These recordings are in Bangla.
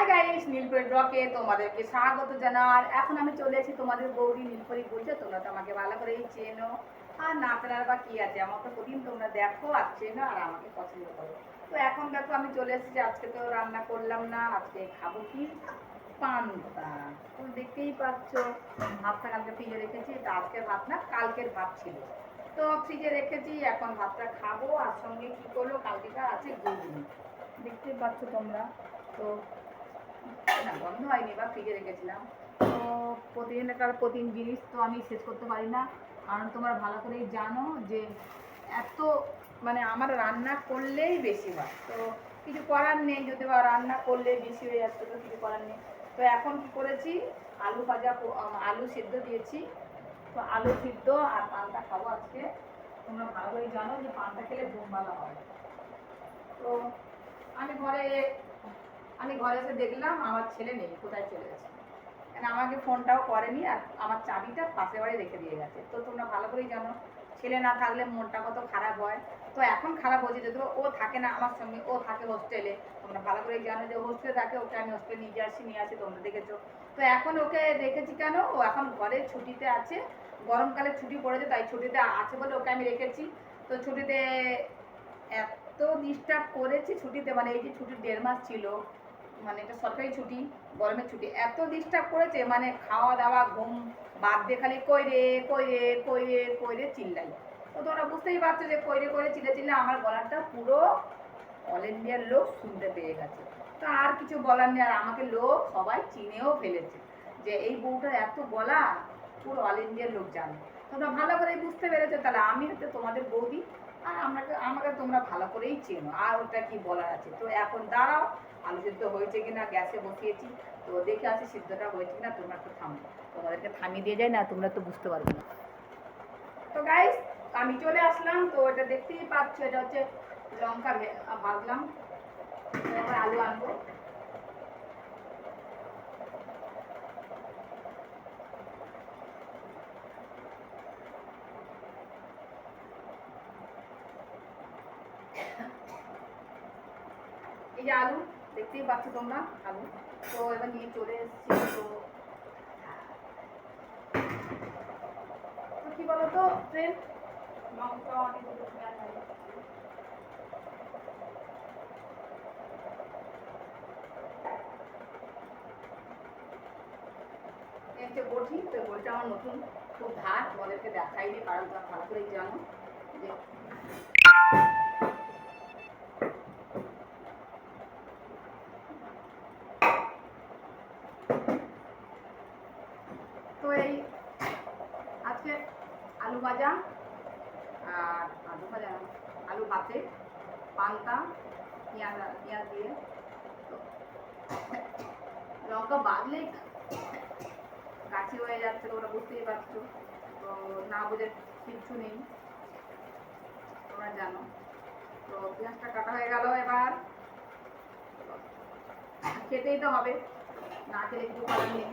গাইস, নীলপরি ব্লগে তোমাদেরকে স্বাগত জানাই। এখন আমি চলে এসেছি তোমাদের বৌদি নীলপরি বলছে, তোমরা তো আমাকে ভালো করেই চেনো। আর না চেনার বা কি আছে, আমাকে প্রতিদিন তোমরা দেখো আর চেনো আর আমাকে পছন্দ করো। তো এখন দেখো আমি চলে এসেছি, আজকে তো রান্না করলাম না, আজকে খাবো কি পান্তা। তো দেখতেই পাচ্ছ ভাতটা কালকে ফ্রিজে রেখেছি, তা আজকের ভাত না কালকের ভাত ছিল, তো ফ্রিজে রেখেছি। এখন ভাতটা খাবো আর সঙ্গে কি করলো, কালকেটা আছে ঘুগনি, দেখতে পাচ্ছ তোমরা। তো না বন্ধ হয়নি, বা ফ্রিজে রেখেছিলাম। তো প্রতিদিন জিনিস তো আমি শেষ করতে পারি না, কারণ তোমরা ভালো করেই জানো যে এত মানে আমার রান্না করলেই বেশি হয়, তো কিছু করার নেই, যদি বা রান্না করলে বেশি হয়ে যাচ্ছে তো কিছু করার নেই। তো এখন কি করেছি, আলু ভাজা, আলু সিদ্ধ দিয়েছি। তো আলু সিদ্ধ আর পান্তা খাবো আজকে। তোমরা ভালো করেই জানো যে পান্তা খেলে ঘুম ভালো হয়। তো আমি ঘরে এসে দেখলাম আমার ছেলে নেই, কোথায় চলে গেছে। আমাকে ফোনটাও করেনি আর আমার চাবিটা পাশের বাড়ি রেখে দিয়ে গেছে। তো তোমরা ভালো করেই জানো ছেলে না থাকলে মনটা কত খারাপ হয়। তো এখন খারাপ হচ্ছে, যদিও ও থাকে না আমার সঙ্গে, ও থাকে হোস্টেলে। তোমরা ভালো করেই জানো যে হোস্টেলে থাকে, ওকে আমি হোস্টেলে নিয়ে আসি, তোমরা দেখেছো। তো এখন ওকে দেখেছি কেন, ও এখন ঘরে ছুটিতে আছে, গরমকালে ছুটি পড়েছে তাই ছুটিতে আছে বলে ওকে আমি রেখেছি। তো ছুটিতে এত ডিস্টার্ব করেছি ছুটিতে, মানে এই যে ছুটি 1.5 মাস ছিল, মানে এটা সরকারি ছুটি, গরমের ছুটি, এত ডিস্টার্ব করেছে, মানে খাওয়া দাওয়া ঘুম বাদ দিয়ে খালি কইরে কইরে কইরে কইরে চিল্লাই। তো তোমরা বুঝতেই পারছো যে কইরে কইরে চিল্লে আমার গলাটা পুরো অল ইন্ডিয়ার লোক শুনতে পেয়ে গেছে। তো আর কিছু বলার নেই, আর আমাকে লোক সবাই চিনেও ফেলেছে যে এই বউটার এত গলা, পুরো অল ইন্ডিয়ার লোক জানে। তোমরা ভালো করে বুঝতে পেরেছো, তাহলে আমি হচ্ছে তোমাদের বৌদি, আর আমাকে তোমরা ভালো করেই চেনো, আর ওটা কি বলার আছে। তো এখন দাঁড়াও, আলু সিদ্ধ হয়েছে কিনা গ্যাসে বসিয়েছি, তো দেখে আসি সিদ্ধটা হয়েছে কিনা। তোমরা একটু থামো, তোমাদেরকে থামিয়ে দিয়ে যায় না, তোমরা তো বুঝতে পারবে না। তো গাইস, আমি চলে আসলাম। তো এটা দেখতেই পাচ্ছ, এটা হচ্ছে লঙ্কা ভাজলাম। এবার আলু আনবো। এই যে আলু দেখতেই পাচ্ছ তোমরা, আলু তো এবার নিয়ে চলে এসেছি। তো কি বলতো ফ্রেন্ড, লঙ্কা অনেক হচ্ছে বটি। তো বটিটা আমার নতুন, খুব ধার, তোমাদেরকে দেখাইনি কারণ তোমরা ভালো করেই জানো যে তো এই আজকে আলু ভাজা, আর আলু ভাতে পান্তা, পেঁয়াজ দিয়ে। তো লঙ্কা বাদলেই কাছে হয়ে যাচ্ছে, তোমরা বুঝতেই পারছো। তো না বুঝে কিচ্ছু নেই, তোমরা জানো। তো পেঁয়াজটা কাটা হয়ে গেল, এবার খেতেই তো হবে, না খেলে কিছু করার নেই।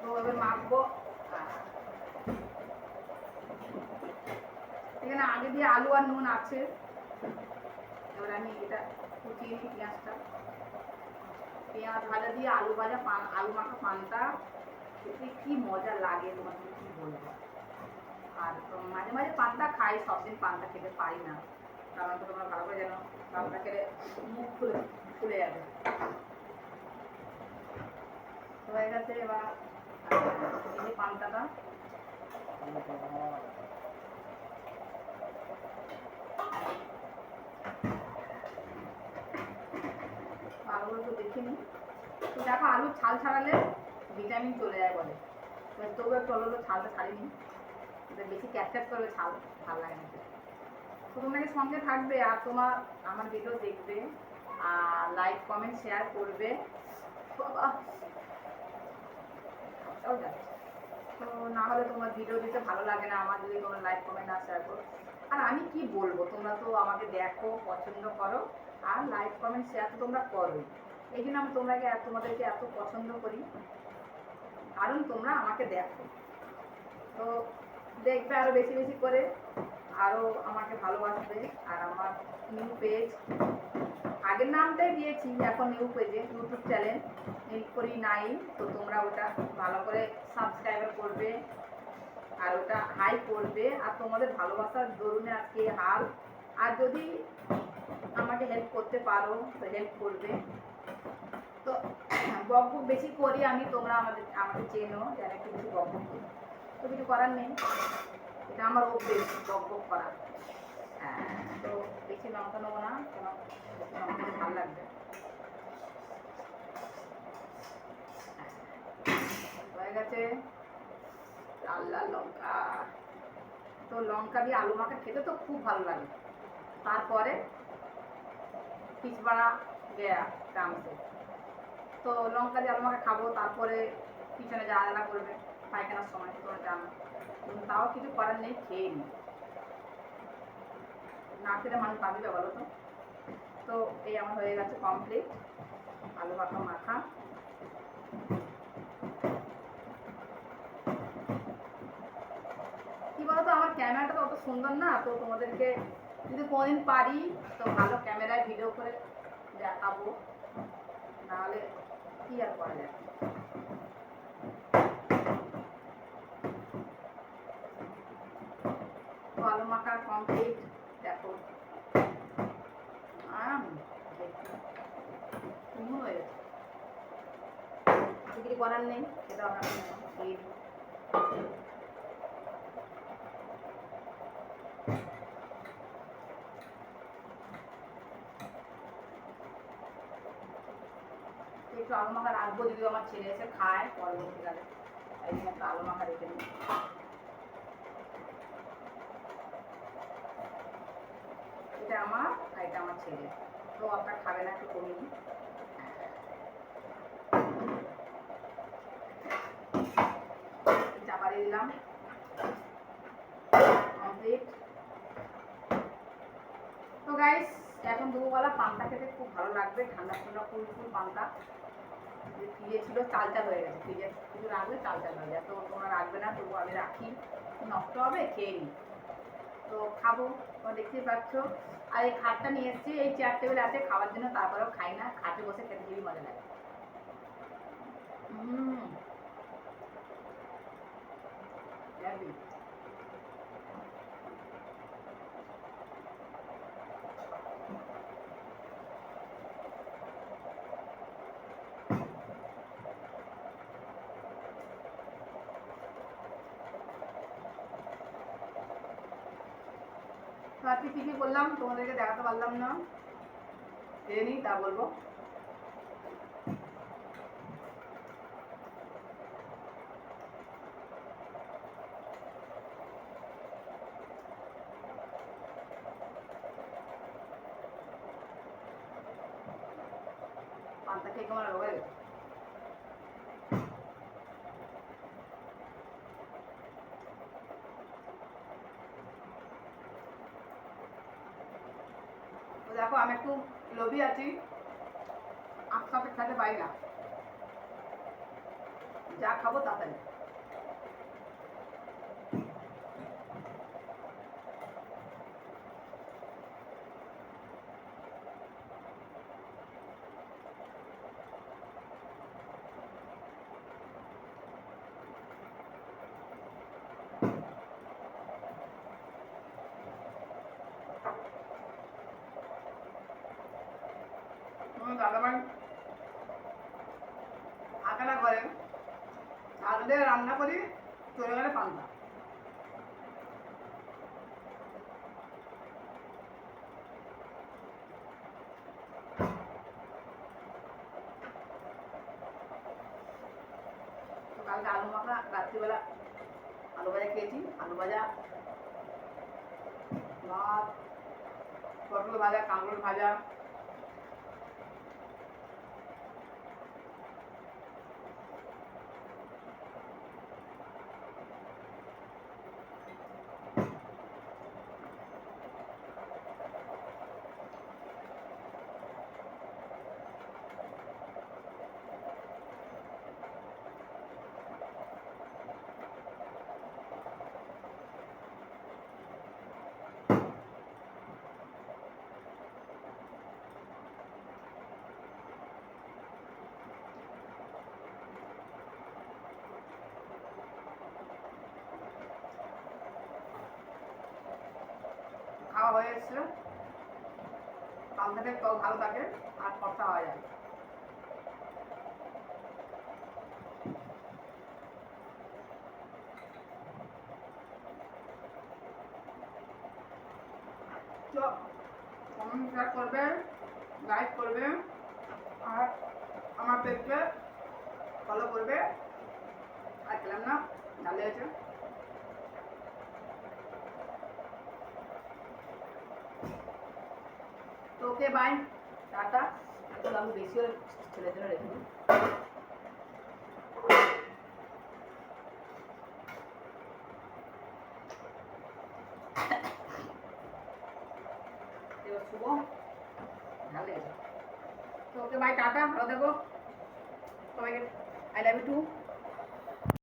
তো এবার মাখবো। এখানে আগে দিয়ে আলু আর নুন আছে, এবার আমি এটা কুচিয়ে নিই পেঁয়াজটা। পেঁয়াজ ভাজা দিয়ে আলু ভাজা, আলু মাখা পান্তা খেতে কি মজা লাগে তোমাদের কি বলবো। আর মাঝে মাঝে পান্তা খাই, সব দিন পান্তা খেতে পারি না, কারণ তো তোমরা ভালো করে জানো পান্তা খেলে মুখ ফুলে যাবে। হয়ে গেছে, এবার এই পান্তাটা ভালো করে দেখে নিই। তো দেখো আলুর ছাল ছাড়ালে ভিটামিন চলে যায় বলে, তবু একটু হলো ছালটা ছাড়িনি, বেশি ক্যাপচার করলে ছাল ভালো লাগে না। তো তোমাকে সঙ্গে থাকবে আর তোমার আমার ভিডিও দেখবে আর লাইক কমেন্ট শেয়ার করবে। তো না হলে তোমার ভিডিও দিতে ভালো লাগে না আমার, যদি তোমার লাইক কমেন্ট না শেয়ার করো। আর আমি কি বলবো, তোমরা তো আমাকে দেখো, পছন্দ করো, আর লাইক কমেন্ট শেয়ার তো তোমরা করোই। এই জন্য আমি তোমাদেরকে এত পছন্দ করি, কারণ তোমরা আমাকে দেখো। তো দেখবে আরও বেশি বেশি করে, আরও আমাকে ভালোবাসবে। আর আমার নিউ পেজ, আগের নামটাই দিয়েছি এখন নিউ পেজে, ইউটিউব চ্যানেল নীলপরি 9। তো তোমরা ওটা ভালো করে সাবস্ক্রাইবার করবে আর ওটা হাই করবে, আর তোমাদের ভালোবাসার দরুনে আজকে হাল। আর যদি আমাকে হেল্প করতে পারো তো হেল্প করবে। তো বক বক বেশি করি আমি, তোমরা আমাকে চেনো যে আমি একটু বেশি বক বক করি, তো কিছু করার নেই, এটা আমার অভ্যেস বক বক করা। তো বেশি লঙ্কা নেবো না, কেন বেশি লঙ্কা দিলে ভালো লাগবে। হয়ে গেছে লাল লাল লঙ্কা। তো লঙ্কা দিয়ে আলু মাখা খেতে তো খুব ভালো লাগে। তারপরে পিছবাড়া গেয়া গ্রামে, তো লঙ্কা দিয়ে আলু মাখা খাবো, তারপরে পিছনে যা আলাদা করবে পায়খানার সময় তোমরা জানো, তাও কিছু করার নেই, খেয়ে নি, না খেলে মানুষ বাঁচবে বলো তো। তো এই আমার হয়ে গেছে কমপ্লিট আলু মাখা মাখা। কি বলতো, আমার ক্যামেরাটা তো অত সুন্দর না, তো তোমাদেরকে যদি কোনোদিন পারি তো ভালো ক্যামেরায় ভিডিও করে দেখাবো, নাহলে কি আর করা যায়। আলু মাখা কমপ্লিট, দেখো হয়ে গেছে, কিছু করার নেই, সেটা আমরা দিয়ে দিই। একটু আলু মাখা রাখবো, যদি আমার ছেলে এসে খায় পরবর্তীকালে, এই জন্য একটু আলু মাখা রেখে দিই। এটা আমার আর এটা আমার ছেলে, তো আপনার খাবে না, একটু কমিয়ে দিই। চাপা দিয়ে দিলাম, কমপ্লিট। তো গাইস এখন দুপুরবেলা পান্তা খেতে খুব ভালো লাগবে, ঠান্ডা ঠান্ডা ফুল ফুল পান্তা। ফ্রিজে ছিল চাল চাল হয়ে গেছে, ফ্রিজে কিছু রাখলে চাল চাল হয়ে যায়, তো তোমরা রাখবে না, তবু আমি রাখি, নষ্ট হবে খেয়ে নিই। তো খাবো, তোমরা দেখতেই পাচ্ছ। আর এই খাটটা নিয়ে এসেছি, এই চেয়ার টেবিল আছে খাওয়ার জন্য, তারপরেও খাই না, খাটে বসে খেতে খুবই মজা লাগে। তো আজকে কী কী করলাম তোমাদেরকে দেখাতে পারলাম না, খেয়ে নিই তা বলবো। পান্তা খেয়ে কেমন রোগ হয়ে গেছে। তো দেখো আমি একটু লোভী আছি, আস্তে খেতে পারি না, যা খাবো তাড়াতাড়ি। দাদাভাই থাকে না ঘরে, আলু রান্না করি, চলে গেলে পান্তা। তো কালকে আলু মাখা, রাত্রিবেলা আলু ভাজা খেয়েছি, আলু ভাজা, ভাত, পটল ভাজা, কাঁকরোল ভাজা। হয়ে এসছে, কাল থেকে ত্বক ভালো থাকে আর ফর্সা হয়ে যায়। তো কমেন্ট শেয়ার করবে, লাইক করবে, আর আমার পেজকে ফলো করবে। আর খেলাম না, ভালো হয়েছে। তো ওকে বাই, টাটা। এখন আমি বেশি হলে ছেলের জন্য রেখে দিই। এবার শুভ ভালো লেগেছে। তো ওকে বাই, টাটা, ভালো থেকো সবাইকে। I love you two.